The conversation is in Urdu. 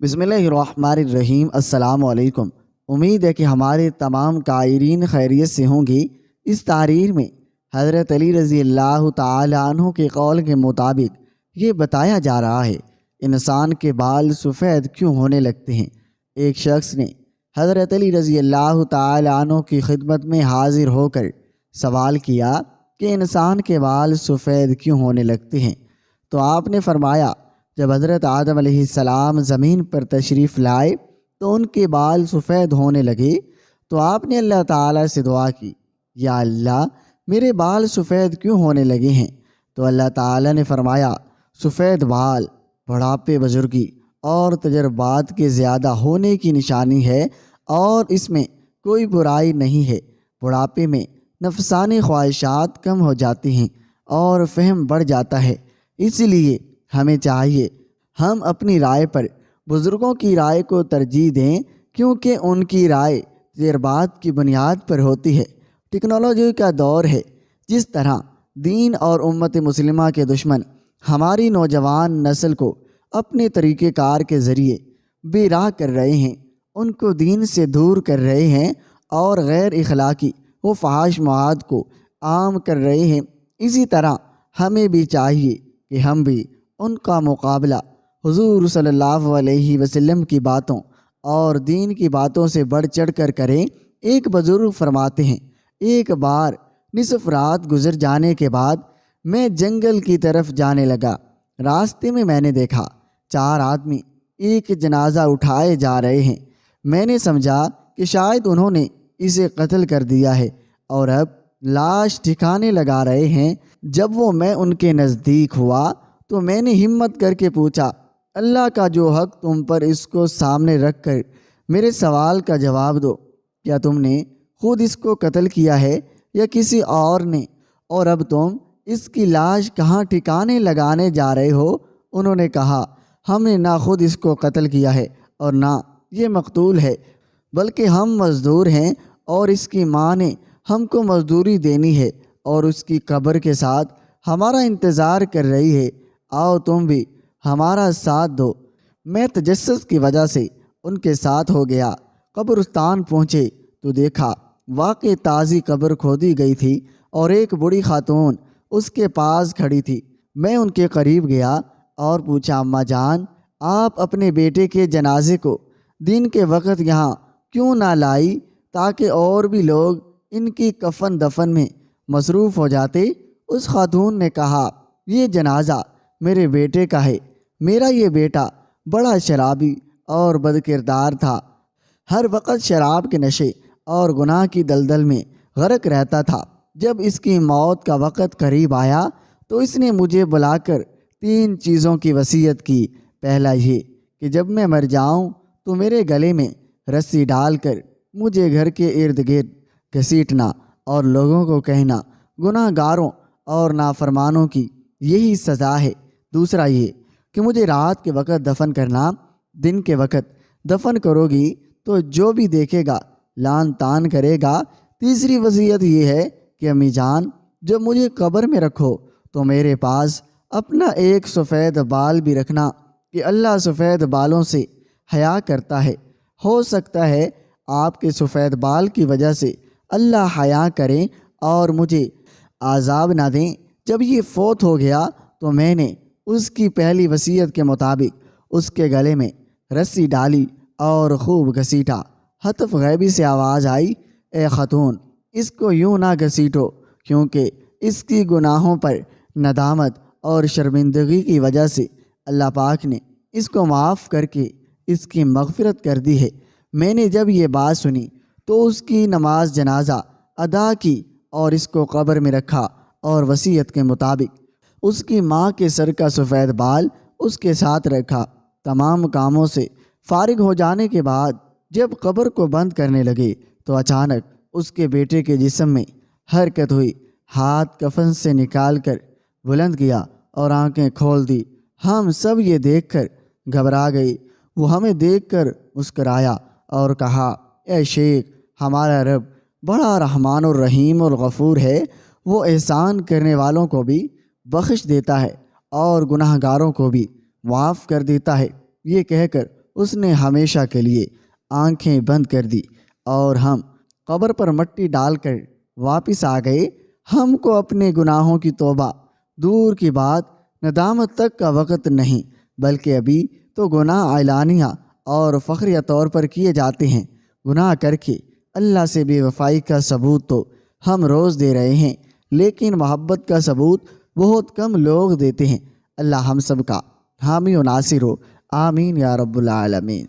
بسم اللہ الرحمن الرحیم۔ السلام علیکم۔ امید ہے کہ ہمارے تمام قائرین خیریت سے ہوں گی۔ اس تحریر میں حضرت علی رضی اللہ تعالی عنہ کے قول کے مطابق یہ بتایا جا رہا ہے انسان کے بال سفید کیوں ہونے لگتے ہیں۔ ایک شخص نے حضرت علی رضی اللہ تعالی عنہ کی خدمت میں حاضر ہو کر سوال کیا کہ انسان کے بال سفید کیوں ہونے لگتے ہیں، تو آپ نے فرمایا جب حضرت آدم علیہ السلام زمین پر تشریف لائے تو ان کے بال سفید ہونے لگے، تو آپ نے اللہ تعالیٰ سے دعا کی، یا اللہ میرے بال سفید کیوں ہونے لگے ہیں؟ تو اللہ تعالیٰ نے فرمایا سفید بال بڑھاپے، بزرگی اور تجربات کے زیادہ ہونے کی نشانی ہے، اور اس میں کوئی برائی نہیں ہے۔ بڑھاپے میں نفسانی خواہشات کم ہو جاتی ہیں اور فہم بڑھ جاتا ہے، اس لیے ہمیں چاہیے ہم اپنی رائے پر بزرگوں کی رائے کو ترجیح دیں، کیونکہ ان کی رائے تجربات کی بنیاد پر ہوتی ہے۔ ٹیکنالوجی کا دور ہے، جس طرح دین اور امت مسلمہ کے دشمن ہماری نوجوان نسل کو اپنے طریقہ کار کے ذریعے بے راہ کر رہے ہیں، ان کو دین سے دور کر رہے ہیں اور غیر اخلاقی و فحش مواد کو عام کر رہے ہیں، اسی طرح ہمیں بھی چاہیے کہ ہم بھی ان کا مقابلہ حضور صلی اللہ علیہ وسلم کی باتوں اور دین کی باتوں سے بڑھ چڑھ کر کریں۔ ایک بزرگ فرماتے ہیں، ایک بار نصف رات گزر جانے کے بعد میں جنگل کی طرف جانے لگا۔ راستے میں نے دیکھا 4 آدمی ایک جنازہ اٹھائے جا رہے ہیں۔ میں نے سمجھا کہ شاید انہوں نے اسے قتل کر دیا ہے اور اب لاش ٹھکانے لگا رہے ہیں۔ جب میں ان کے نزدیک ہوا تو میں نے ہمت کر کے پوچھا، اللہ کا جو حق تم پر، اس کو سامنے رکھ کر میرے سوال کا جواب دو، کیا تم نے خود اس کو قتل کیا ہے یا کسی اور نے؟ اور اب تم اس کی لاش کہاں ٹھکانے لگانے جا رہے ہو؟ انہوں نے کہا، ہم نے نہ خود اس کو قتل کیا ہے اور نہ یہ مقتول ہے، بلکہ ہم مزدور ہیں اور اس کی ماں نے ہم کو مزدوری دینی ہے اور اس کی قبر کے ساتھ ہمارا انتظار کر رہی ہے، آؤ تم بھی ہمارا ساتھ دو۔ میں تجسس کی وجہ سے ان کے ساتھ ہو گیا۔ قبرستان پہنچے تو دیکھا واقعی تازی قبر کھودی گئی تھی اور ایک بوڑھی خاتون اس کے پاس کھڑی تھی۔ میں ان کے قریب گیا اور پوچھا، اماں جان، آپ اپنے بیٹے کے جنازے کو دن کے وقت یہاں کیوں نہ لائی تاکہ اور بھی لوگ ان کی کفن دفن میں مصروف ہو جاتے؟ اس خاتون نے کہا، یہ جنازہ میرے بیٹے کا ہے۔ میرا یہ بیٹا بڑا شرابی اور بد کردار تھا، ہر وقت شراب کے نشے اور گناہ کی دلدل میں غرق رہتا تھا۔ جب اس کی موت کا وقت قریب آیا تو اس نے مجھے بلا کر 3 چیزوں کی وصیت کی۔ پہلا یہ کہ جب میں مر جاؤں تو میرے گلے میں رسی ڈال کر مجھے گھر کے ارد گرد گھسیٹنا اور لوگوں کو کہنا گناہ گاروں اور نافرمانوں کی یہی سزا ہے۔ دوسرا یہ کہ مجھے رات کے وقت دفن کرنا، دن کے وقت دفن کرو گی تو جو بھی دیکھے گا لعن طعن کرے گا۔ تیسری وصیت یہ ہے کہ امی جان، جب مجھے قبر میں رکھو تو میرے پاس اپنا ایک سفید بال بھی رکھنا، کہ اللہ سفید بالوں سے حیا کرتا ہے، ہو سکتا ہے آپ کے سفید بال کی وجہ سے اللہ حیا کریں اور مجھے عذاب نہ دیں۔ جب یہ فوت ہو گیا تو میں نے اس کی پہلی وصیت کے مطابق اس کے گلے میں رسی ڈالی اور خوب گھسیٹا۔ ہاتف غیبی سے آواز آئی، اے خاتون، اس کو یوں نہ گھسیٹو، کیونکہ اس کی گناہوں پر ندامت اور شرمندگی کی وجہ سے اللہ پاک نے اس کو معاف کر کے اس کی مغفرت کر دی ہے۔ میں نے جب یہ بات سنی تو اس کی نماز جنازہ ادا کی اور اس کو قبر میں رکھا، اور وصیت کے مطابق اس کی ماں کے سر کا سفید بال اس کے ساتھ رکھا۔ تمام کاموں سے فارغ ہو جانے کے بعد جب قبر کو بند کرنے لگے تو اچانک اس کے بیٹے کے جسم میں حرکت ہوئی، ہاتھ کفن سے نکال کر بلند کیا اور آنکھیں کھول دی۔ ہم سب یہ دیکھ کر گھبرا گئے۔ وہ ہمیں دیکھ کر مسکرایا اور کہا، اے شیخ، ہمارا رب بڑا رحمان الرحیم الغفور ہے، وہ احسان کرنے والوں کو بھی بخش دیتا ہے اور گناہ گاروں کو بھی معاف کر دیتا ہے۔ یہ کہہ کر اس نے ہمیشہ کے لیے آنکھیں بند کر دی اور ہم قبر پر مٹی ڈال کر واپس آ گئے۔ ہم کو اپنے گناہوں کی توبہ دور کی بات ندامت تک کا وقت نہیں، بلکہ ابھی تو گناہ اعلانیہ اور فخریہ طور پر کیے جاتے ہیں۔ گناہ کر کے اللہ سے بے وفائی کا ثبوت تو ہم روز دے رہے ہیں، لیکن محبت کا ثبوت بہت کم لوگ دیتے ہیں۔ اللہ ہم سب کا حامی و ناصر ہو، آمین یا رب العالمین۔